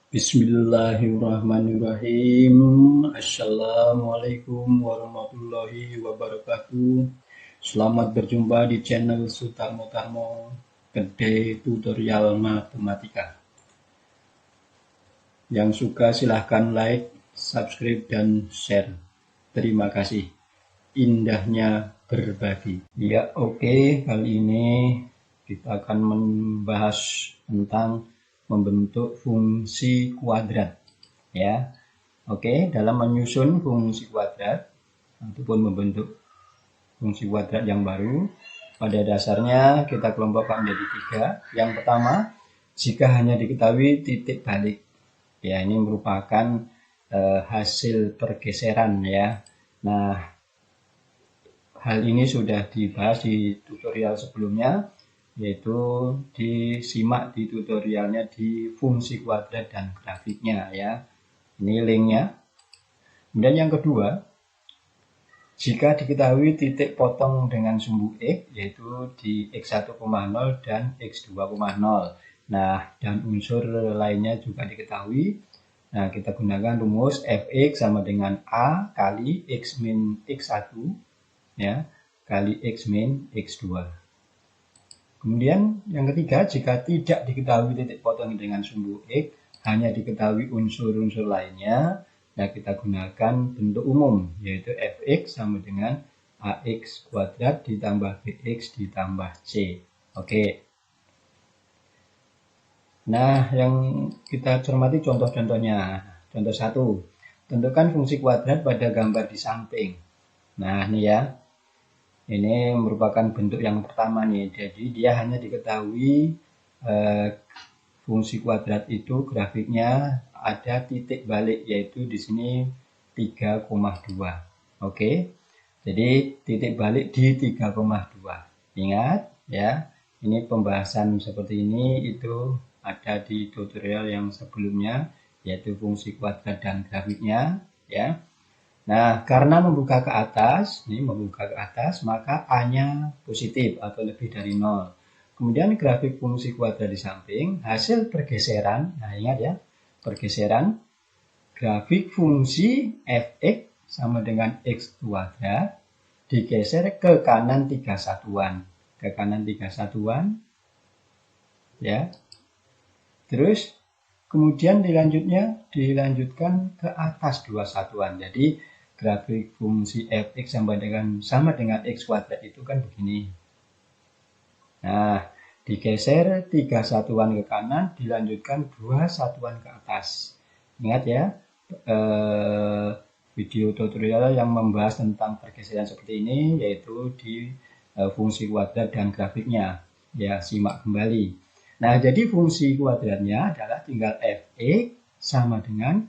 Bismillahirrahmanirrahim. Assalamualaikum warahmatullahi wabarakatuh. Selamat berjumpa di channel Sutarmo Tarmo Gede Tutorial Matematika. Yang suka silahkan like, subscribe, dan share. Terima kasih. Indahnya berbagi. Ya, oke. Kali ini kita akan membahas tentang membentuk fungsi kuadrat. Ya, oke. Dalam menyusun fungsi kuadrat ataupun membentuk fungsi kuadrat yang baru, pada dasarnya kita kelompokkan menjadi 3. Yang pertama, jika hanya diketahui titik balik. Ya, ini merupakan hasil pergeseran ya. Nah, hal ini sudah dibahas di tutorial sebelumnya, yaitu disimak di tutorialnya di fungsi kuadrat dan grafiknya ya. Ini linknya. Kemudian yang kedua, jika diketahui titik potong dengan sumbu X, yaitu di X1,0 dan X2,0. Nah, dan unsur lainnya juga diketahui. Nah, kita gunakan rumus Fx sama dengan A kali X min X1 ya, kali X min X2. Kemudian yang ketiga, jika tidak diketahui titik potong dengan sumbu X, hanya diketahui unsur-unsur lainnya, nah kita gunakan bentuk umum, yaitu Fx sama dengan Ax kuadrat ditambah Bx ditambah C. Oke. Nah, yang kita cermati contoh-contohnya. Contoh 1, tentukan fungsi kuadrat pada gambar di samping. Nah, ini ya. Ini merupakan bentuk yang pertama nih. Jadi dia hanya diketahui fungsi kuadrat itu grafiknya ada titik balik, yaitu di sini 3,2. Oke. Jadi titik balik di 3,2. Ingat ya, ini pembahasan seperti ini itu ada di tutorial yang sebelumnya, yaitu fungsi kuadrat dan grafiknya ya. Nah, karena membuka ke atas, maka A-nya positif atau lebih dari 0. Kemudian grafik fungsi kuadrat di samping, hasil pergeseran, nah ingat ya, pergeseran, grafik fungsi Fx sama dengan X kuadrat, digeser ke kanan 3 satuan. Ke kanan 3 satuan, ya. Terus, kemudian dilanjutkan ke atas 2 satuan. Jadi, grafik fungsi Fx sama dengan X kuadrat itu kan begini. Nah, digeser 3 satuan ke kanan, dilanjutkan 2 satuan ke atas. Ingat ya, video tutorial yang membahas tentang pergeseran seperti ini, yaitu di fungsi kuadrat dan grafiknya. Ya, simak kembali. Nah, jadi fungsi kuadratnya adalah tinggal Fx sama dengan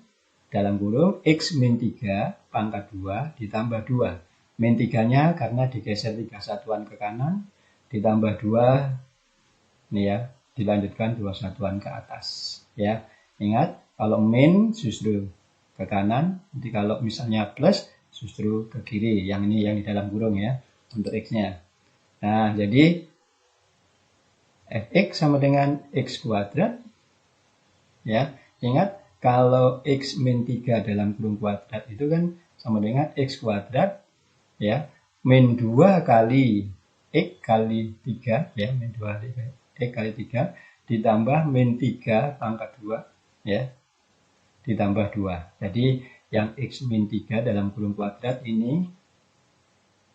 dalam kurung X min 3 pangkat 2 ditambah 2. Min 3-nya karena digeser 3 satuan ke kanan, ditambah 2, nih ya, dilanjutkan 2 satuan ke atas. Ya, ingat, kalau min justru ke kanan, nanti kalau misalnya plus justru ke kiri. Yang ini yang di dalam kurung ya, untuk X-nya. Nah, jadi Fx sama dengan X kuadrat. Ya, ingat, kalau X min 3 dalam kurung kuadrat itu kan sama dengan X kuadrat, ya, min 2 kali X kali 3, ya, min 2 kali X kali 3, ditambah min 3 pangkat 2, ya, ditambah 2. Jadi, yang X min 3 dalam kurung kuadrat ini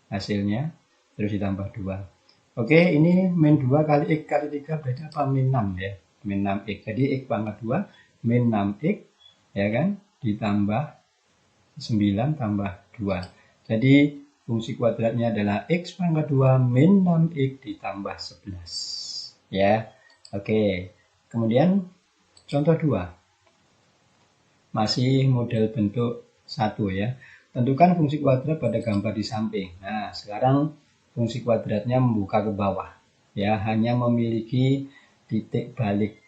hasilnya, terus ditambah 2. Oke, ini min 2 kali X kali 3 berarti apa? Min 6 ya, min 6X. Jadi, X pangkat 2, min 6X, ya kan, ditambah 9 tambah 2. Jadi, fungsi kuadratnya adalah X pangkat 2 min 6X ditambah 11. Ya, oke. Kemudian, contoh 2. Masih model bentuk 1 ya. Tentukan fungsi kuadrat pada gambar di samping. Nah, sekarang fungsi kuadratnya membuka ke bawah. Ya, hanya memiliki titik balik,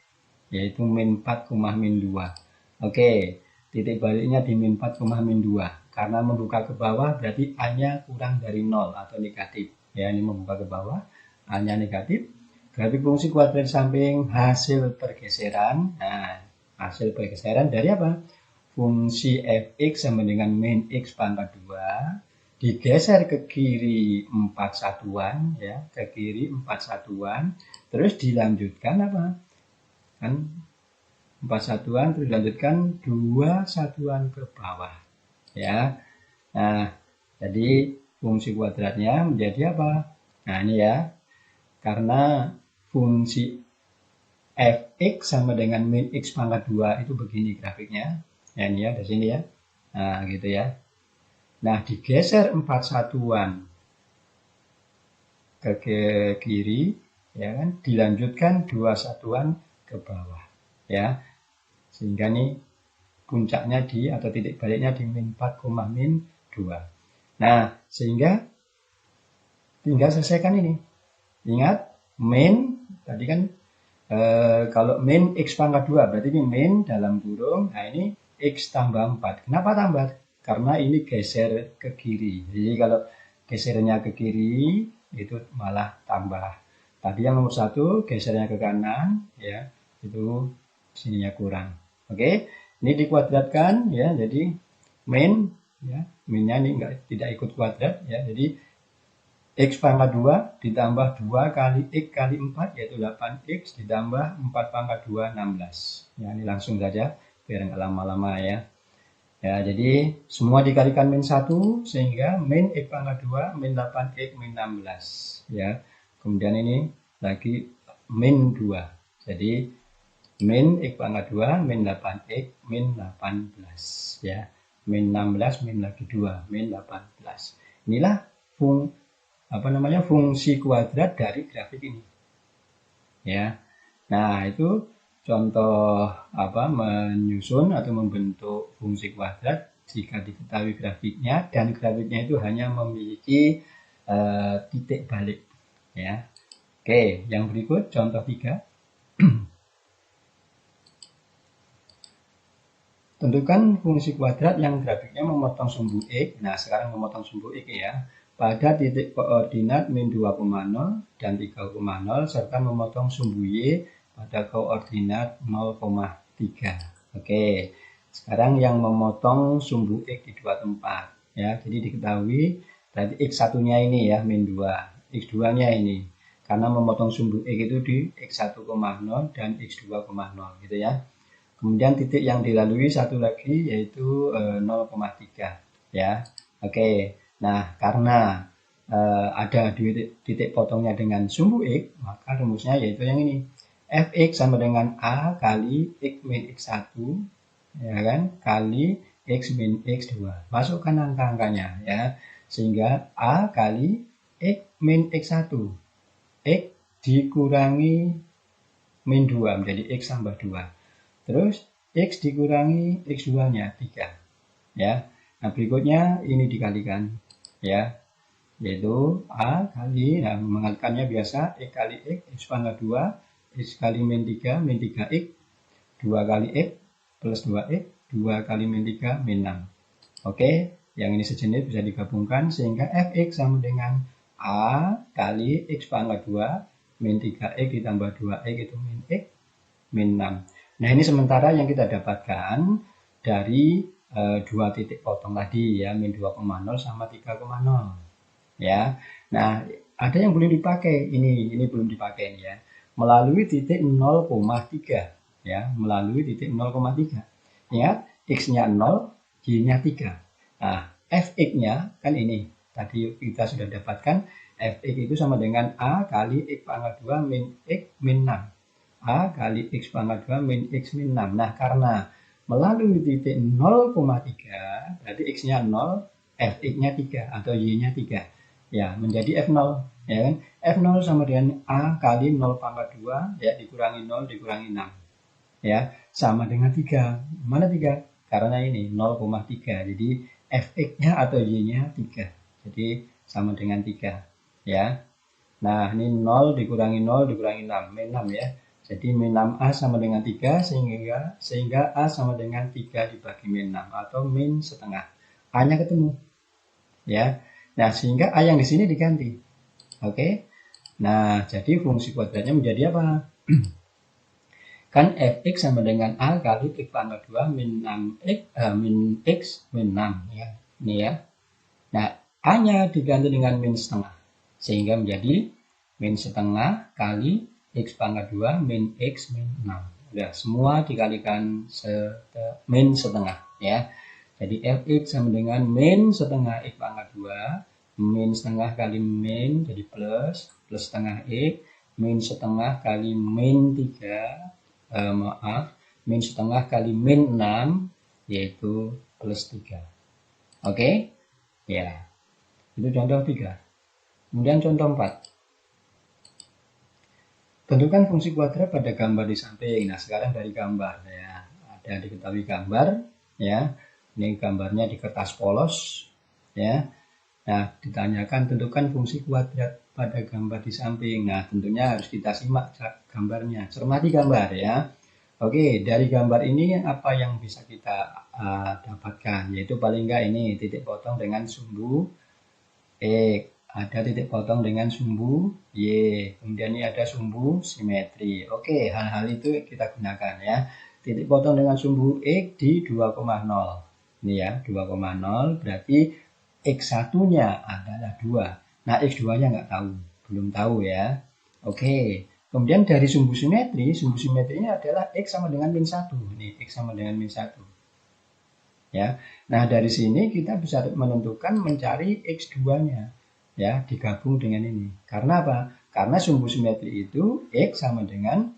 yaitu min 4, min 2. Oke, titik baliknya di min 4, min 2. Karena membuka ke bawah berarti A-nya kurang dari 0 atau negatif. Ya, ini membuka ke bawah, A-nya negatif. Grafik fungsi kuadrat di samping hasil pergeseran. Nah, Hasil pergeseran dari apa? Fungsi fx sama dengan min x pangkat 2 digeser ke kiri 4 satuan ya, ke kiri 4 satuan, terus dilanjutkan apa? Kan 4 satuan terus dilanjutkan 2 satuan ke bawah ya. Nah, jadi fungsi kuadratnya menjadi apa? Nah, ini ya. Karena fungsi fx sama dengan min x pangkat 2 itu begini grafiknya. Ya, ini ya, dari sini ya. Nah, gitu ya. Nah, digeser 4 satuan ke kiri, ya kan, dilanjutkan 2 satuan ke bawah, ya. Sehingga nih puncaknya di atau titik baliknya di min 4, min 2. Nah, sehingga tinggal selesaikan ini. Ingat, min tadi kan kalau min x pangkat 2 berarti ini min dalam kurung. Nah, ini x tambah 4. Kenapa tambah? Karena ini geser ke kiri. Jadi kalau gesernya ke kiri itu malah tambah. Tadi yang nomor 1 gesernya ke kanan ya, itu sininya kurang. Oke, ini dikuadratkan ya, jadi min ya, minnya ini tidak ikut kuadrat ya, jadi x pangkat 2 ditambah 2 kali x kali 4 yaitu 8x ditambah 4 pangkat 2 16. Ya, ini langsung saja biar nggak lama-lama ya. Ya, jadi semua dikalikan min 1 sehingga min x pangkat 2 min 8x min 16 ya. Kemudian ini lagi min 2. Jadi min x pangkat 2 min 8x min 18 ya. Min 16 min lagi 2 min 18. Inilah fungsi kuadrat dari grafik ini. Ya. Nah, itu contoh menyusun atau membentuk fungsi kuadrat jika diketahui grafiknya dan grafiknya itu hanya memiliki titik balik ya. Oke, yang berikut contoh 3. Tentukan fungsi kuadrat yang grafiknya memotong sumbu x. Nah, sekarang memotong sumbu x ya. Pada titik koordinat min 2,0 dan 3,0 serta memotong sumbu y pada koordinat 0,3. Oke, sekarang yang memotong sumbu x di dua tempat ya. Jadi diketahui berarti x1-nya ini ya min 2, x2-nya ini. Karena memotong sumbu x itu di x1,0 dan x2,0 gitu ya. Kemudian titik yang dilalui satu lagi yaitu 0,3 ya. Oke. Nah, karena ada titik potongnya dengan sumbu x, maka rumusnya yaitu yang ini. Fx sama dengan A kali x min x1 ya kan, kali x min x2. Masukkan angka-angkanya ya. Sehingga A kali x min x1. X dikurangi min 2 menjadi x tambah 2. Terus x dikurangi x2-nya 3 ya. Nah, berikutnya ini dikalikan ya, yaitu A kali, nah mengalikannya biasa x kali x pangkat 2 x kali min 3 x 2 kali x plus 2x 2 kali min 3 min 6. Oke, yang ini sejenis bisa digabungkan sehingga fx sama dengan A kali x pangkat 2 min 3x ditambah 2x itu min x min 6. Nah, ini sementara yang kita dapatkan dari dua titik potong tadi ya, min 2,0 sama 3,0 ya. Nah, ada yang belum dipakai, ini belum dipakai ya, melalui titik 0,3 ya, melalui titik 0,3. Ingat, x-nya 0, y-nya 3. Nah, fx-nya kan ini tadi kita sudah dapatkan, fx itu sama dengan A kali x pangkat 2 min x min 6. A kali x pangkat 2 min x min 6. Nah, karena melalui titik 0,3, berarti x-nya 0, fx-nya 3 atau y-nya 3. Ya, menjadi f0. Ya kan? F0 sama dengan A kali 0 pangkat 2, ya, dikurangi 0, dikurangi 6. Ya, sama dengan 3. Mana 3? Karena ini 0,3. Jadi, fx-nya atau y-nya 3. Jadi, sama dengan 3. Ya. Nah, ini 0 dikurangi 0, dikurangi 6. Min 6 ya. Jadi min 6A sama dengan 3 sehingga A sama dengan 3 dibagi min 6 atau min setengah. A-nya ketemu. Ya. Nah, sehingga A yang di sini diganti. Oke. Nah, jadi fungsi kuadratnya menjadi apa? Kan fx sama dengan a kali x pangkat 2 min 6x min x min 6 ya. Ini ya. Nah, a-nya diganti dengan min setengah. Sehingga menjadi min setengah kali x pangkat 2 min x min 6. Udah, semua dikalikan min setengah ya. Jadi fx sama dengan min setengah x pangkat 2 min setengah kali min jadi plus setengah x min setengah kali min 3 min setengah kali min 6 yaitu plus 3. Oke? Ya. Itu contoh 3. Kemudian contoh 4. Tentukan fungsi kuadrat pada gambar di samping. Nah, sekarang dari gambar ya. Ada diketahui gambar ya. Ini gambarnya di kertas polos ya. Nah, ditanyakan tentukan fungsi kuadrat pada gambar di samping. Nah, tentunya harus kita simak gambarnya. Cermati gambar ya. Oke, dari gambar ini apa yang bisa kita dapatkan? Yaitu paling enggak ini titik potong dengan sumbu X. Ada titik potong dengan sumbu Y. Kemudian ini ada sumbu simetri. Oke, hal-hal itu kita gunakan ya. Titik potong dengan sumbu X di 2,0. Ini ya, 2,0 berarti X1-nya adalah 2. Nah, X2-nya nggak tahu. Belum tahu ya. Oke. Kemudian dari sumbu simetrinya adalah X sama dengan min 1. Ini X sama dengan min 1. Ya. Nah, dari sini kita bisa menentukan mencari X2-nya. Ya, digabung dengan ini. Karena apa? Karena sumbu simetri itu X sama dengan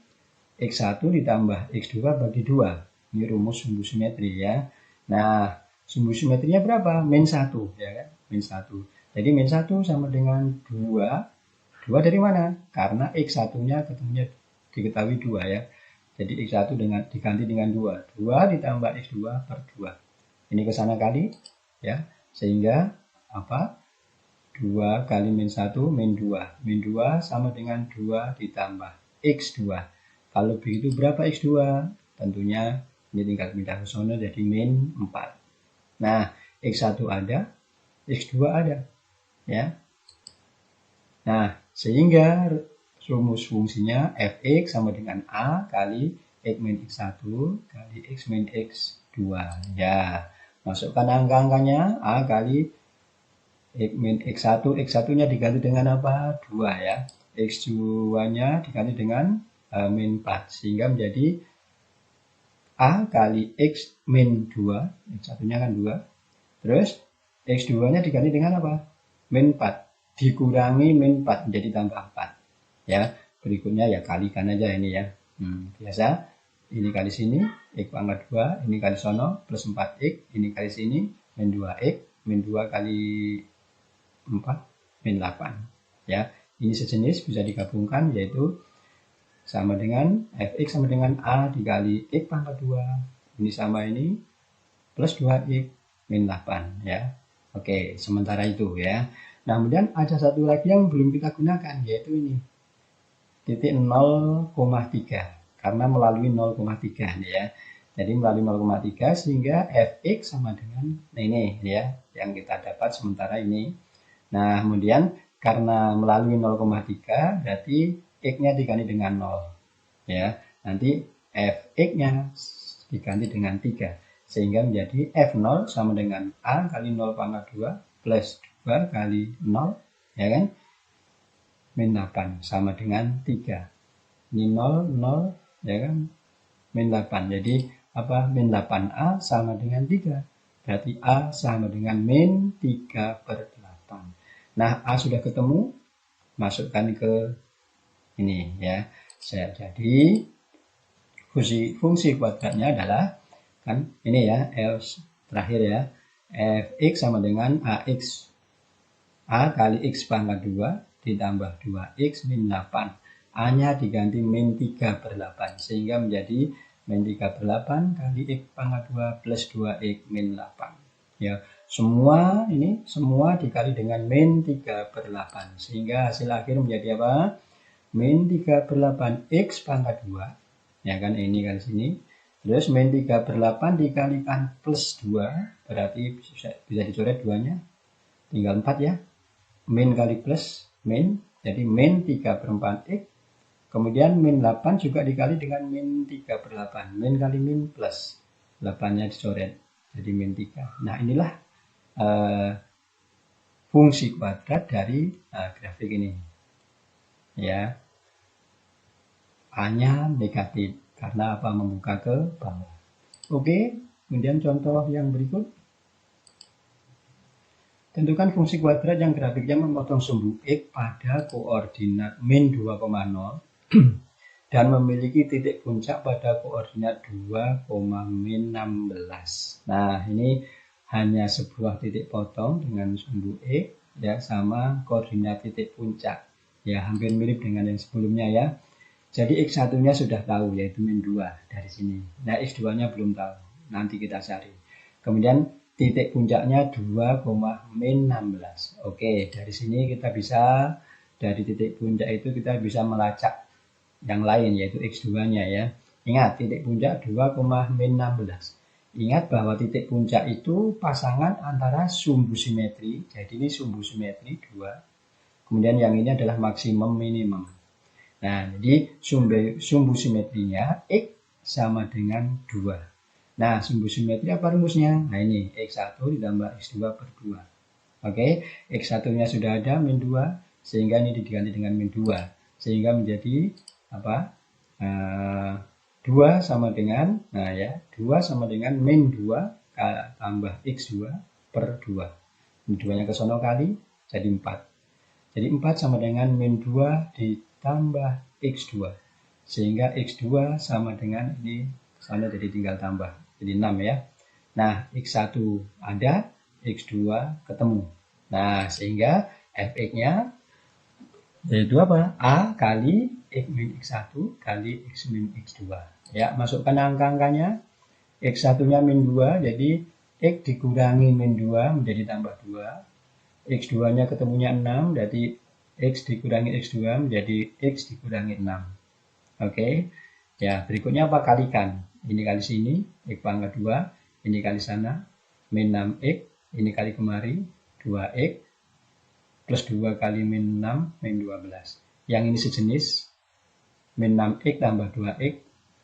X1 ditambah X2 bagi 2. Ini rumus sumbu simetri ya. Nah, sumbu simetrinya berapa? Min 1 ya kan? Min 1. Jadi min 1 sama dengan 2. 2 dari mana? Karena X1-nya ketemunya diketahui 2 ya. Jadi X1 diganti dengan 2. 2 ditambah X2 per 2. Ini ke sana kali ya. Sehingga apa? 2 kali min 1 min 2. Min 2 sama dengan 2 ditambah X2. Kalau begitu berapa X2? Tentunya ini tinggal pindah ke sana jadi min 4. Nah, X1 ada, X2 ada. Ya. Nah, sehingga rumus fungsinya fx sama dengan a kali x min x1 kali x min x2. Ya, masukkan angka-angkanya a kali x min x1. X1-nya diganti dengan apa? 2 ya. X2-nya diganti dengan min 4. Sehingga menjadi a kali x min 2. X1-nya kan 2. Terus X2-nya diganti dengan apa? Min 4. Dikurangi min 4 menjadi tambah 4. Ya, berikutnya ya kalikan aja ini ya. Biasa, ini kali sini, X pangkat 2, ini kali sono, plus 4X, ini kali sini, min 2X, min 2 kali 4, min 8. Ya, ini sejenis bisa digabungkan yaitu sama dengan Fx sama dengan A dikali X pangkat 2. Ini sama ini, plus 2X, min 8 ya. Oke, sementara itu ya. Nah, kemudian ada satu lagi yang belum kita gunakan yaitu ini. Titik 0,3 karena melalui 0,3 ya. Jadi melalui 0,3 sehingga Fx sama dengan ini ya yang kita dapat sementara ini. Nah, kemudian karena melalui 0,3 berarti X-nya diganti dengan 0 ya. Nanti Fx-nya diganti dengan 3 sehingga menjadi F0 sama dengan A kali 0 pangkat 2 plus 2 kali 0 ya kan, min 8 sama dengan 3. Ini 0, 0 ya kan, min 8. Jadi apa? Min 8A sama dengan 3. Berarti A sama dengan min 3/8. Nah, A sudah ketemu, masukkan ke ini ya. Jadi fungsi kuadratnya adalah kan ini ya, terakhir ya, Fx sama dengan AX. A kali X pangkat 2 ditambah 2X min 8. A-nya diganti min 3/8 sehingga menjadi min 3/8 kali X pangkat 2 plus 2X min 8. Ya, semua dikali dengan min 3/8 sehingga hasil akhir menjadi apa? Min 3/8 X pangkat 2. Ya kan, ini kali sini. Terus min 3/8 dikalikan plus 2 berarti bisa dicoret 2-nya. Tinggal 4 ya. Min kali plus min jadi min 3/4 X Kemudian min 8 juga dikali dengan min 3 per 8. Min kali min plus. 8-nya dicoret. Jadi min 3. Nah inilah fungsi kuadrat dari grafik ini. Ya, A-nya negatif. Karena apa? Membuka ke bawah. Oke, kemudian contoh yang berikut. Tentukan fungsi kuadrat yang grafiknya memotong sumbu X pada koordinat min 2,0 dan memiliki titik puncak pada koordinat 2, min 16. Nah, ini hanya sebuah titik potong dengan sumbu X ya sama koordinat titik puncak. Ya, hampir mirip dengan yang sebelumnya ya. Jadi X1-nya sudah tahu yaitu min 2 dari sini. Nah, X2-nya belum tahu. Nanti kita cari. Kemudian titik puncaknya 2, min 16. Oke, dari sini kita bisa, dari titik puncak itu kita bisa melacak yang lain yaitu X2-nya ya. Ingat, titik puncak 2, min 16. Ingat bahwa titik puncak itu pasangan antara sumbu simetri. Jadi ini sumbu simetri 2. Kemudian yang ini adalah maksimum minimum. Nah, jadi sumbu simetrinya X sama dengan 2. Nah, sumbu simetri apa rumusnya? Nah, ini X1 ditambah X2 per 2. Oke, X1-nya sudah ada, min 2, sehingga ini diganti dengan min 2. Sehingga menjadi apa? 2 sama dengan, nah ya, 2 sama dengan min 2 tambah X2 per 2. Min 2-nya ke sono kali, jadi 4. Jadi 4 sama dengan min 2 ditambah X2. Sehingga X2 sama dengan ini, sana jadi tinggal tambah. Jadi 6 ya. Nah, X1 ada, X2 ketemu. Nah, sehingga Fx-nya yaitu apa? A kali X min X1 kali X min X2. Ya, masukkan angka-angkanya. X1-nya min 2, jadi X dikurangi min 2 menjadi tambah 2. X2-nya ketemunya 6, berarti X dikurangi X2 menjadi X dikurangi 6. Oke. Ya, berikutnya apa? Kalikan. Ini kali sini, X pangkat 2, ini kali sana, min 6X, ini kali kemari, 2X, plus 2 kali min 6, min 12. Yang ini sejenis, min 6X tambah 2X,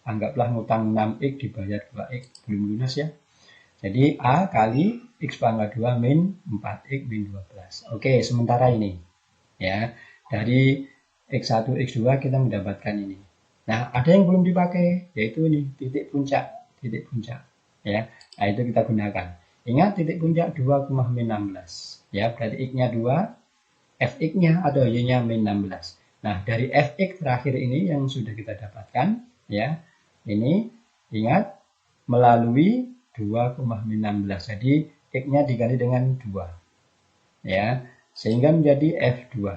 anggaplah ngutang 6X dibayar 2X, belum lunas ya. Jadi A kali X pangkat 2 min 4X min 12. Oke, sementara ini, ya, dari X1, X2 kita mendapatkan ini. Nah, ada yang belum dipakai, yaitu ini, titik puncak, ya. Nah, itu kita gunakan. Ingat, titik puncak 2, min 16, ya, berarti X-nya 2, Fx-nya atau Y-nya min 16. Nah, dari Fx terakhir ini yang sudah kita dapatkan, ya, ini, ingat, melalui 2, min 16, jadi X-nya diganti dengan 2, ya, sehingga menjadi F2,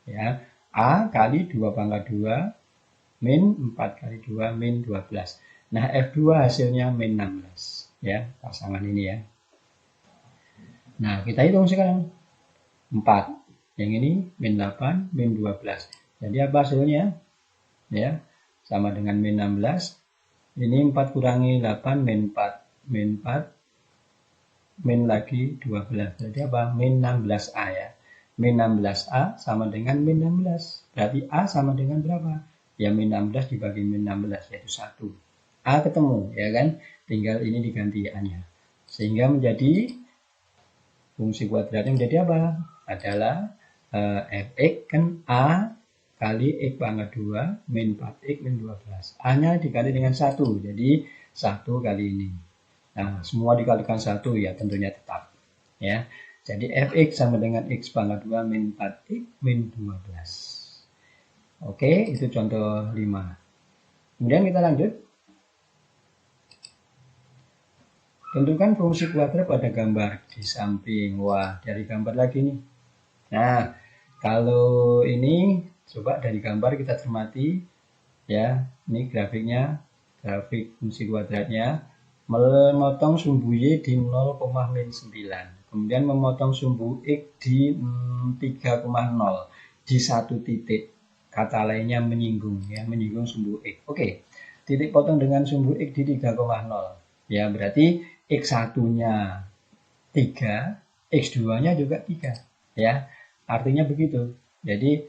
ya, A kali 2 pangkat 2, min 4 kali 2 min 12. Nah, F2 hasilnya min 16. Ya, pasangan ini ya. Nah, kita hitung sekarang. 4. Yang ini min 8, min 12. Jadi apa hasilnya? Ya, sama dengan min 16. Ini 4 kurangi 8, min 4. Min 4, min lagi 12. Jadi apa? Min 16A ya. Min 16A sama dengan min 16. Berarti A sama dengan berapa? Ya, min 16 dibagi min 16 yaitu 1. A ketemu ya kan, tinggal ini diganti A-nya, sehingga menjadi fungsi kuadratnya menjadi apa? Adalah Fx kan A kali X pangkat 2 min 4X min 12. A-nya dikali dengan 1, jadi 1 kali ini. Nah, semua dikalikan 1 ya tentunya tetap ya. Jadi Fx sama dengan X pangkat 2 min 4X min 12. Oke, itu contoh 5. Kemudian kita lanjut. Tentukan fungsi kuadrat pada gambar di samping. Wah, dari gambar lagi nih. Nah, kalau ini coba dari gambar kita cermati ya. Ini grafiknya, grafik fungsi kuadratnya memotong sumbu Y di 0,9. Kemudian memotong sumbu X di 3,0 di satu titik. Kata lainnya menyinggung ya, menyinggung sumbu X. Oke, titik potong dengan sumbu X di 3,0 ya, berarti X1-nya 3, X2-nya juga 3 ya. Artinya begitu. Jadi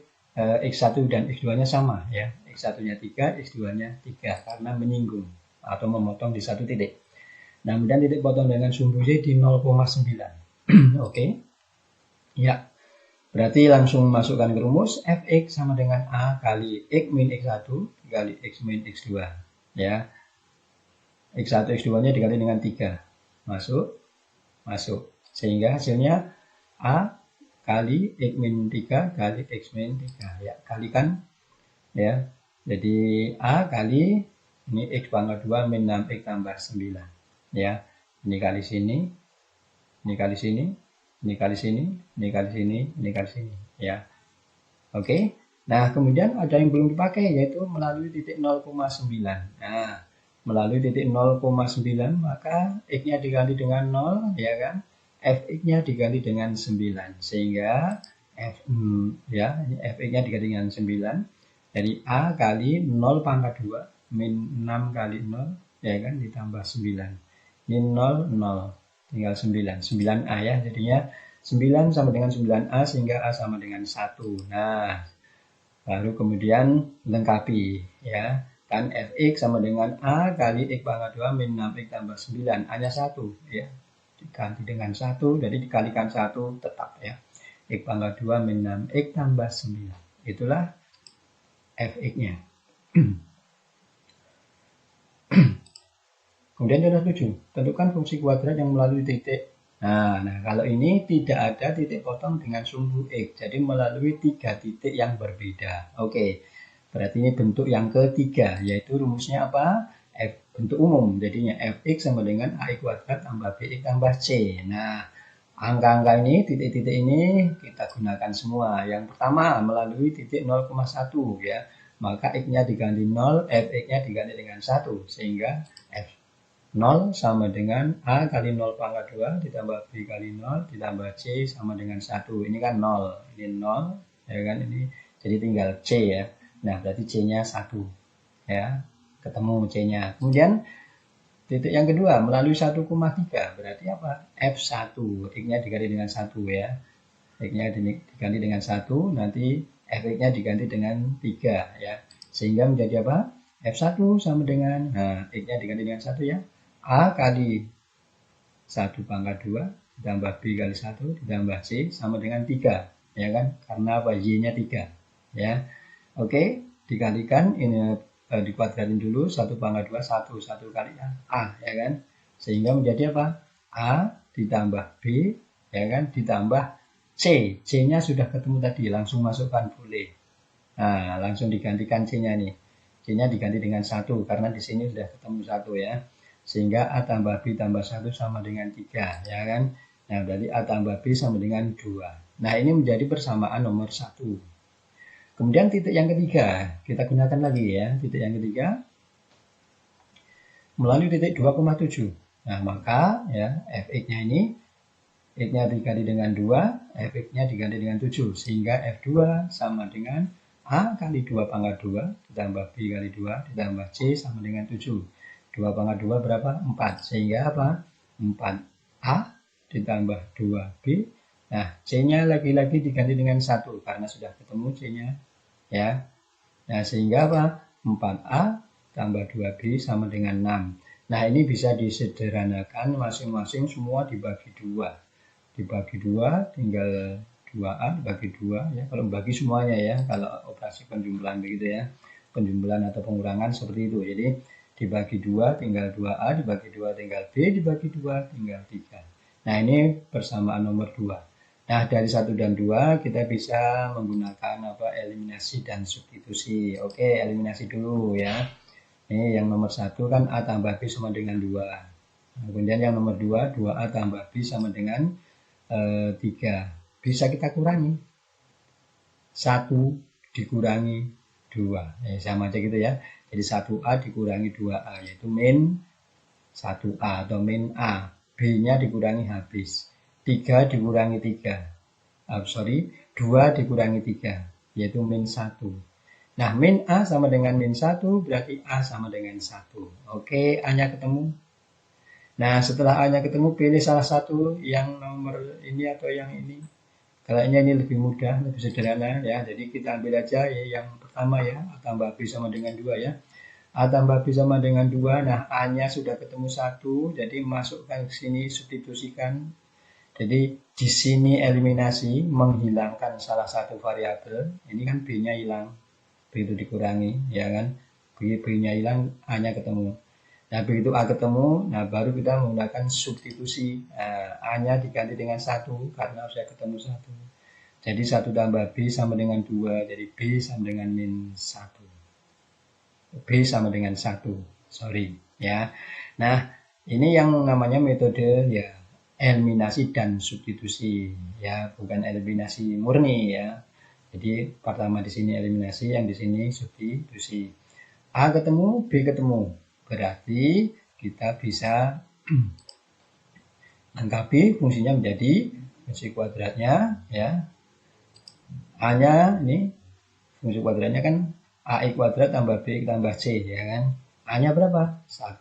X1 dan X2-nya sama ya. X1-nya 3, X2-nya 3, karena menyinggung atau memotong di satu titik. Nah, kemudian titik potong dengan sumbu Y di 0,9. Oke. Ya, berarti langsung masukkan ke rumus, Fx sama dengan A kali X min X1 kali X min X2. Ya, X1, X2-nya dikali dengan 3. Masuk. Sehingga hasilnya A kali X min 3 kali X min 3. Ya, kalikan. Ya, jadi A kali ini X pangkat 2 min 6X tambah 9. Ya, ini kali sini, ini kali sini, ini kali sini, ini kali sini, ini kali sini. Ya, oke. Nah, kemudian ada yang belum dipakai, yaitu melalui titik 0,9. Nah, melalui titik 0,9 maka X-nya dikali dengan 0, ya kan? Fx-nya dikali dengan 9, sehingga Fx-nya dikali dengan 9. Jadi A kali 0 pangkat 2 min 6 kali 0, ya kan, ditambah 9. Ini 0, 0, tinggal 9. 9A ya, jadinya 9 sama dengan 9A, sehingga A sama dengan 1. Nah, baru kemudian lengkapi, ya. Kan Fx sama dengan A kali X pangkat 2 min 6X tambah 9. A-nya 1, ya. Diganti dengan 1, jadi dikalikan 1 tetap, ya. X pangkat 2 min 6X tambah 9. Itulah Fx-nya. Kemudian contoh 7, tentukan fungsi kuadrat yang melalui titik. Nah, kalau ini tidak ada titik potong dengan sumbu X, jadi melalui 3 titik yang berbeda. Oke, berarti ini bentuk yang ketiga, yaitu rumusnya apa? Bentuk umum, jadinya Fx sama dengan AX kuadrat tambah BX tambah C. Nah, angka-angka ini, titik-titik ini kita gunakan semua. Yang pertama melalui titik 0,1, ya. Maka X-nya diganti 0, Fx-nya diganti dengan 1, sehingga F 0 sama dengan A kali 0 pangkat 2 ditambah B kali 0 ditambah C sama dengan 1. Ini kan 0, ini 0, ya kan, ini jadi tinggal C, ya. Nah, berarti C-nya 1, ya, ketemu C-nya. Kemudian titik yang kedua melalui 1,3, berarti apa? F1, X-nya diganti dengan 1, ya. X-nya diganti dengan 1, nanti Fx-nya diganti dengan 3, ya. Sehingga menjadi apa? F1 sama dengan, nah, X-nya diganti dengan 1, ya. A kali 1 pangkat 2 ditambah B kali 1 ditambah C sama dengan 3, ya kan? Karena apa? Y-nya 3, ya. Oke, dikalikan, ini dikuadratin dulu, 1 pangkat 2, 1 kali A, ya kan? Sehingga menjadi apa? A ditambah B, ya kan? Ditambah C. C-nya sudah ketemu tadi, langsung masukkan boleh. Nah, langsung digantikan C-nya nih. C-nya diganti dengan 1, karena di sini sudah ketemu 1, ya. Sehingga A tambah B tambah 1 sama dengan 3, ya kan? Nah, berarti A tambah B sama dengan 2. Nah, ini menjadi persamaan nomor 1. Kemudian titik yang ketiga, kita gunakan lagi, ya. Titik yang ketiga, melalui titik 2,7. Nah, maka, ya, Fx-nya ini, X-nya diganti dengan 2, Fx-nya diganti dengan 7. Sehingga F2 sama dengan A kali 2 pangkat 2, ditambah B kali 2, ditambah C sama dengan 7. 2 pangkat 2 berapa? 4. Sehingga apa? 4A ditambah 2B. Nah, C-nya lagi-lagi diganti dengan 1, karena sudah ketemu C-nya, ya. Nah, sehingga apa? 4A tambah 2B sama dengan 6. Nah, ini bisa disederhanakan, masing-masing semua dibagi 2. Dibagi 2, tinggal 2A dibagi 2, ya. Kalau bagi semuanya, ya. Kalau operasi penjumlahan begitu, ya. Penjumlahan atau pengurangan seperti itu. Jadi, dibagi 2 tinggal 2A, dibagi 2 tinggal B, dibagi 2 tinggal 3. Nah, ini persamaan nomor 2. Nah, dari 1 dan 2 kita bisa menggunakan apa? Eliminasi dan substitusi. Oke, eliminasi dulu, ya. Ini yang nomor 1 kan A tambah B sama dengan 2. Nah, kemudian yang nomor 2, 2A tambah B sama dengan 3. Bisa kita kurangi. 1 dikurangi 2. Sama aja gitu, ya. Jadi 1A dikurangi 2A, yaitu min 1A atau min A. B-nya dikurangi habis. 3 dikurangi 3. 2 dikurangi 3, yaitu min 1. Nah, min A sama dengan min 1, berarti A sama dengan 1. Oke, A-nya ketemu. Nah, setelah A-nya ketemu, pilih salah satu yang nomor ini atau yang ini. Kayaknya ini lebih mudah, lebih sederhana ya. Jadi kita ambil aja ya yang pertama ya, A tambah B sama dengan 2 ya. A tambah B sama dengan 2, nah A-nya sudah ketemu 1, jadi masukkan ke sini, substitusikan. Jadi di sini eliminasi, menghilangkan salah satu variabel. Ini kan B-nya hilang, B itu dikurangi, ya kan. B-nya hilang, A-nya ketemu. Nah, begitu A ketemu, nah baru kita menggunakan substitusi. Nah, A-nya diganti dengan 1 karena sudah ketemu 1. Jadi 1 tambah B sama dengan 2, jadi B sama dengan min 1. B sama dengan 1, sorry ya. Nah, ini yang namanya metode ya eliminasi dan substitusi ya, bukan eliminasi murni ya. Jadi pertama di sini eliminasi, yang di sini substitusi. A ketemu, B ketemu. Berarti kita bisa lengkapi fungsinya menjadi fungsi kuadratnya ya. A-nya ini fungsi kuadratnya kan AI kuadrat tambah B tambah C ya kan. A-nya berapa? 1.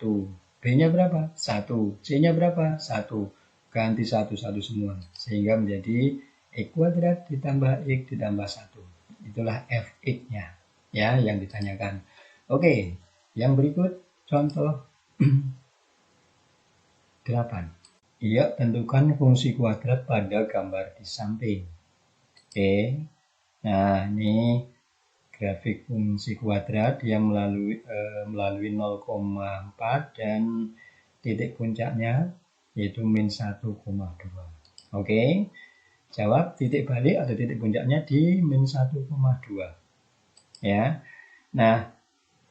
B-nya berapa? 1. C-nya berapa? 1. Ganti 1 semua sehingga menjadi X kuadrat ditambah X ditambah 1. Itulah Fx-nya ya yang ditanyakan. Oke, yang berikut contoh 8. Iya, tentukan fungsi kuadrat pada gambar di samping. Oke. Nah, ini grafik fungsi kuadrat yang melalui 0,4 dan titik puncaknya yaitu min 1,2. Oke. Jawab titik balik atau titik puncaknya di min 1,2. Ya. Nah,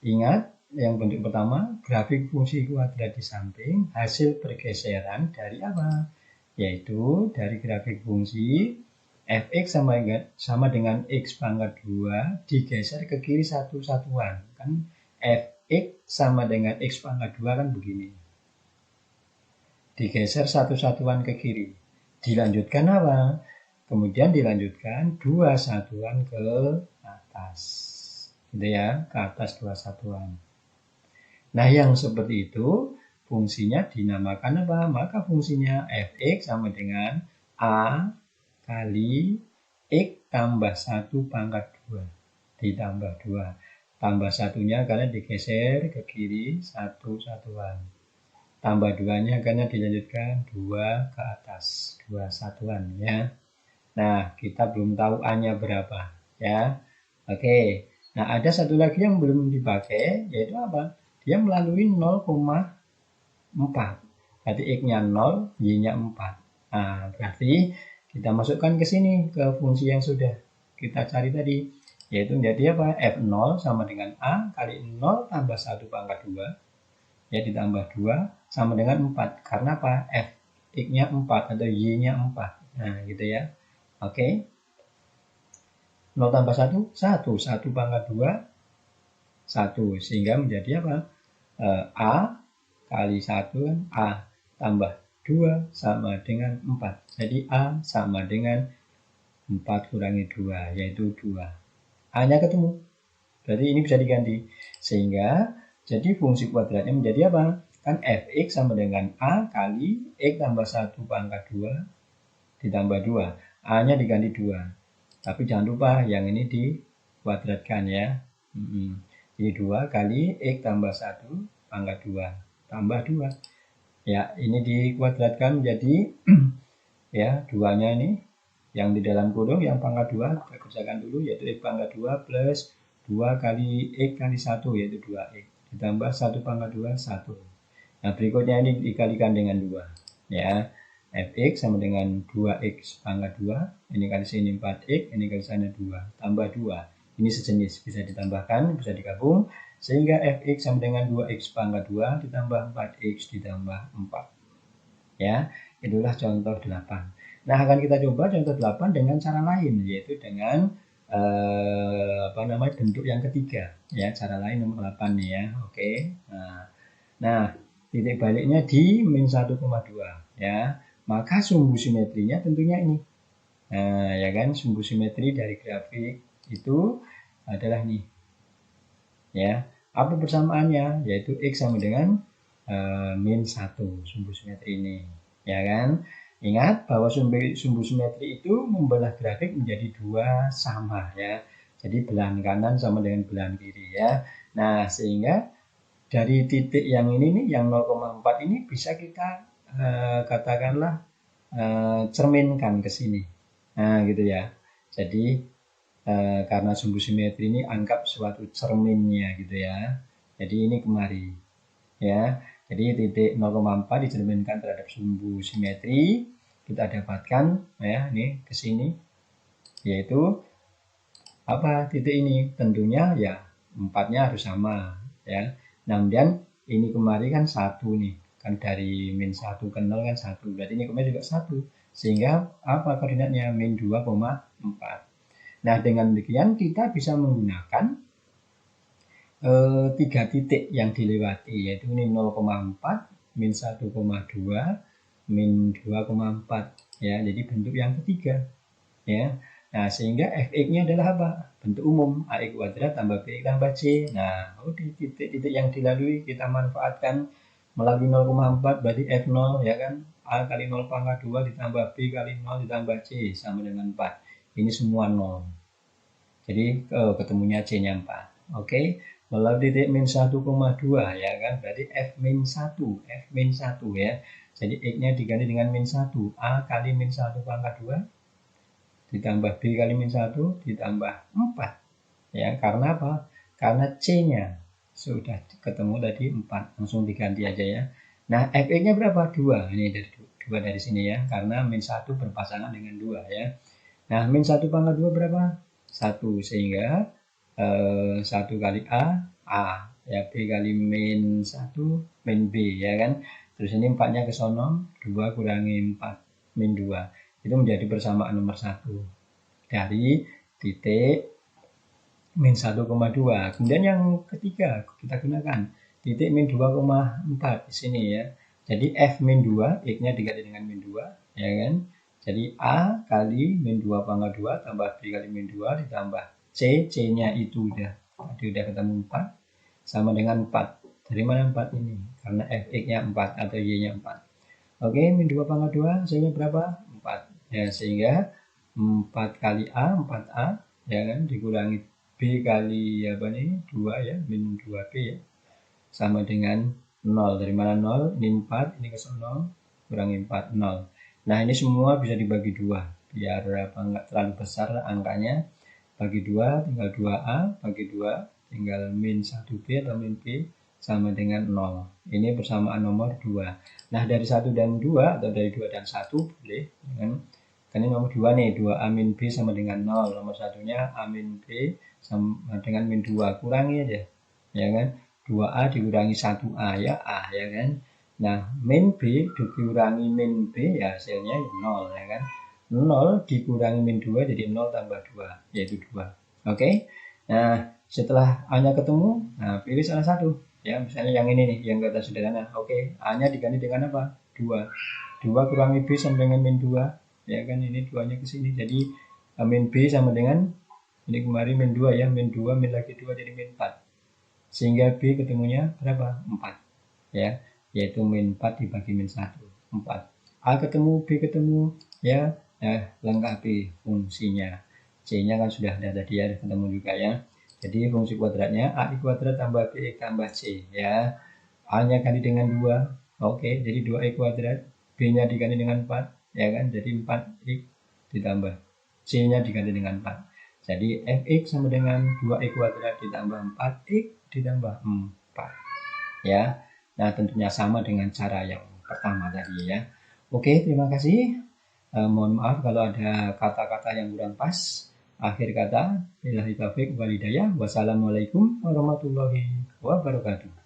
ingat yang bentuk pertama, grafik fungsi kuadrat di samping hasil pergeseran dari apa? Yaitu dari grafik fungsi Fx sama dengan X pangkat 2 digeser ke kiri satu satuan. Kan Fx sama dengan X pangkat 2 kan begini. Digeser satu satuan ke kiri. Dilanjutkan apa? Kemudian dilanjutkan 2 satuan ke atas. Gitu ya, ke atas 2 satuan. Nah, yang seperti itu fungsinya dinamakan apa? Maka fungsinya Fx sama dengan A kali X tambah 1 pangkat 2 ditambah 2. Tambah satunya karena digeser ke kiri 1 satuan. Tambah 2-nya karena dilanjutkan 2 ke atas 2 satuan ya. Nah, kita belum tahu A-nya berapa ya. Oke. Nah, ada satu lagi yang belum dipakai yaitu apa? Dia melalui 0,4. Berarti X-nya 0, Y-nya 4. Nah, berarti kita masukkan ke sini, ke fungsi yang sudah kita cari tadi. Yaitu menjadi apa? F0 sama dengan A kali 0 tambah 1 pangkat 2. Ya, ditambah 2 sama dengan 4. Karena apa? X-nya 4 atau Y-nya 4. Nah, gitu ya. Oke. 0 tambah 1, 1. 1 pangkat 2, 1. Sehingga menjadi apa? A kali 1 kan A tambah 2 sama dengan 4. Jadi A sama dengan 4 kurangi 2 yaitu 2. A-nya ketemu. Berarti ini bisa diganti. Sehingga jadi fungsi kuadratnya menjadi apa? Kan Fx sama dengan A kali X tambah 1 pangkat 2 ditambah 2. A-nya diganti 2. Tapi jangan lupa yang ini dikuadratkan ya. Jadi 2 kali X tambah 1 pangkat 2 tambah 2. Ya, ini dikuadratkan menjadi ya, 2-nya ini yang di dalam kurung yang pangkat 2 kita kerjakan dulu yaitu X pangkat 2 plus 2 kali X kali 1 yaitu 2X ditambah 1 pangkat 2 1. Nah, berikutnya ini dikalikan dengan 2 ya. Fx sama dengan 2X pangkat 2, ini kali sini 4X, ini kali sana 2 tambah 2. Ini sejenis, bisa ditambahkan, bisa digabung, sehingga Fx sama dengan 2x pangkat 2 ditambah 4x ditambah 4. Ya, itulah contoh 8. Nah, akan kita coba contoh 8 dengan cara lain, yaitu dengan bentuk yang ketiga. Ya, cara lain nomor 8 nih ya. Oke. Nah, titik baliknya di min 1,2 ya. Maka sumbu simetrinya tentunya ini. Nah, ya kan, sumbu simetri dari grafik itu adalah nih ya. Apa persamaannya? Yaitu X sama dengan min 1 sumbu simetri ini ya kan. Ingat bahwa sumbu simetri itu membelah grafik menjadi dua sama ya. Jadi belahan kanan sama dengan belahan kiri ya. Nah, sehingga dari titik yang ini nih, yang 0,4 ini bisa kita katakanlah cerminkan ke sini. Nah, gitu ya. Jadi karena sumbu simetri ini anggap suatu cerminnya gitu ya. Jadi ini kemari ya. Jadi titik 0,4 dicerminkan terhadap sumbu simetri, kita dapatkan ya, ini ke sini, yaitu apa titik ini? Tentunya ya 4-nya harus sama ya. Nah, kemudian ini kemari kan 1 nih, kan dari min 1 ke 0 kan 1, berarti ini kemari juga 1, sehingga apa koordinatnya? Min 2,4. Nah, dengan demikian kita bisa menggunakan 3 titik yang dilewati, yaitu ini 0,4, min 1,2, min 2,4 ya. Jadi bentuk yang ketiga ya. Nah, sehingga fx-nya adalah apa? Bentuk umum ax kuadrat tambah bx tambah c. Nah, di titik-titik yang dilalui kita manfaatkan melalui 0,4 berarti f0 ya kan. A kali 0 pangkat 2 ditambah b kali 0 ditambah c sama dengan 4. Ini semua 0. Jadi ketemunya c-nya 4. Oke. Melalui titik min 1,2 ya kan, berarti f min 1 ya. Jadi x-nya diganti dengan min 1, a kali min 1 pangkat 2 ditambah b kali min 1 ditambah 4 ya. Karena apa? Karena c-nya sudah ketemu tadi 4, langsung diganti aja ya. Nah, fx-nya berapa? 2. Ini dari 2 dari sini ya, karena min 1 berpasangan dengan 2 ya. Nah, min 1 pangkat 2 berapa? 1, sehingga 1 kali A ya, B kali min 1 min B ya kan. Terus ini 4-nya ke sono, 2 kurangi 4 min 2, itu menjadi persamaan nomor 1 dari titik min 1,2. Kemudian yang ketiga kita gunakan titik min 2,4 di sini ya. Jadi f min 2, x-nya diganti dengan min 2 ya kan. Jadi a kali min 2 pangkat 2 tambah b kali min 2 ditambah c-nya itu udah ketemu 4 sama dengan 4. Dari mana 4 ini? Karena fx-nya 4 atau y-nya 4. Oke, min 2 pangkat 2 c-nya berapa? 4 ya, sehingga 4 kali a 4a ya kan, dikurangi b kali apa nih 2 ya, min 2b ya, sama dengan 0. Dari mana 0? Ini 4, ini ke sono, kurangi 4, 0. Nah, ini semua bisa dibagi 2 biar apa enggak terlalu besar angkanya. Bagi 2 tinggal 2a, bagi 2 tinggal min 1b atau min b sama dengan 0. Ini persamaan nomor 2. Nah, dari 1 dan 2 atau dari 2 dan 1 boleh kan. Ini nomor 2 nih, 2a min b sama dengan 0. Nomor satunya a min b sama dengan min 2. Kurangi aja ya kan. 2a dikurangi 1a ya, a ya kan. Nah, min b dikurangi min b ya hasilnya 0 ya kan. 0 dikurangi min 2 jadi 0 tambah 2 yaitu 2. Oke. Nah, setelah a-nya ketemu, nah pilih salah satu ya, misalnya yang ini nih, yang kata sederhana. Oke, a-nya diganti dengan apa? 2. 2 kurangi b sama dengan min 2 ya kan, ini 2-nya ke sini. Jadi min b sama dengan ini kemarin min 2 ya, min 2 min lagi 2 jadi min 4. Sehingga b ketemunya berapa? 4 ya, yaitu min 4 dibagi min 1, 4. A ketemu, B ketemu ya, lengkapi fungsinya. C-nya kan sudah ada tadi ya, ketemu juga ya. Jadi fungsi kuadratnya a kuadrat tambah b tambah c ya. A-nya ganti dengan 2. Oke, jadi 2x kuadrat, B-nya diganti dengan 4 ya kan, jadi 4x ditambah C-nya diganti dengan 4. Jadi fx sama dengan 2x kuadrat ditambah 4x ditambah 4 ya. Nah, tentunya sama dengan cara yang pertama tadi ya. Oke, terima kasih. Mohon maaf kalau ada kata-kata yang kurang pas. Akhir kata, billahi taufiq wal hidayah. Wassalamualaikum warahmatullahi wabarakatuh.